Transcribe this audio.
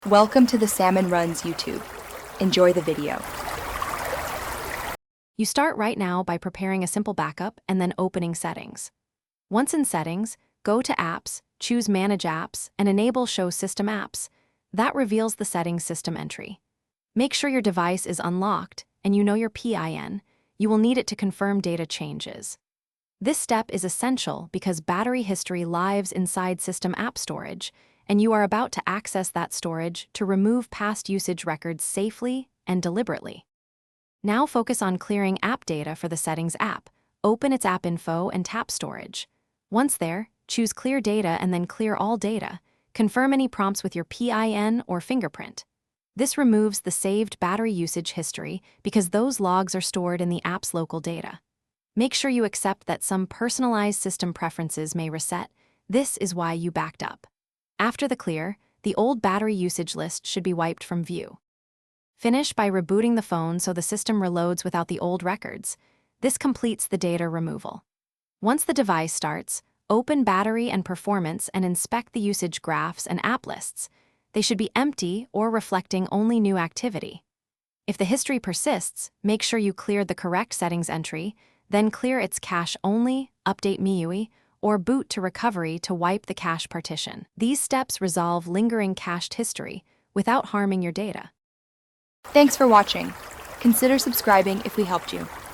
Welcome to the Salmon Runs YouTube. Enjoy the video. You start right now by preparing a simple backup and then opening Settings. Once in Settings, go to Apps, choose Manage Apps, and enable Show System Apps. That reveals the settings system entry. Make sure your device is unlocked and you know your PIN. You will need it to confirm data changes. This step is essential because battery history lives inside System App Storage, and you are about to access that storage to remove past usage records safely and deliberately. Now focus on clearing app data for the Settings app. Open its app info and tap Storage. Once there, choose Clear Data and then Clear All Data. Confirm any prompts with your PIN or fingerprint. This removes the saved battery usage history because those logs are stored in the app's local data. Make sure you accept that some personalized system preferences may reset. This is why you backed up. After the clear, the old battery usage list should be wiped from view. Finish by rebooting the phone so the system reloads without the old records. This completes the data removal. Once the device starts, open Battery and Performance and inspect the usage graphs and app lists. They should be empty or reflecting only new activity. If the history persists, make sure you cleared the correct settings entry, then clear its cache only, update MIUI, or boot to recovery to wipe the cache partition. These steps resolve lingering cached history without harming your data. Thanks for watching. Consider subscribing if we helped you.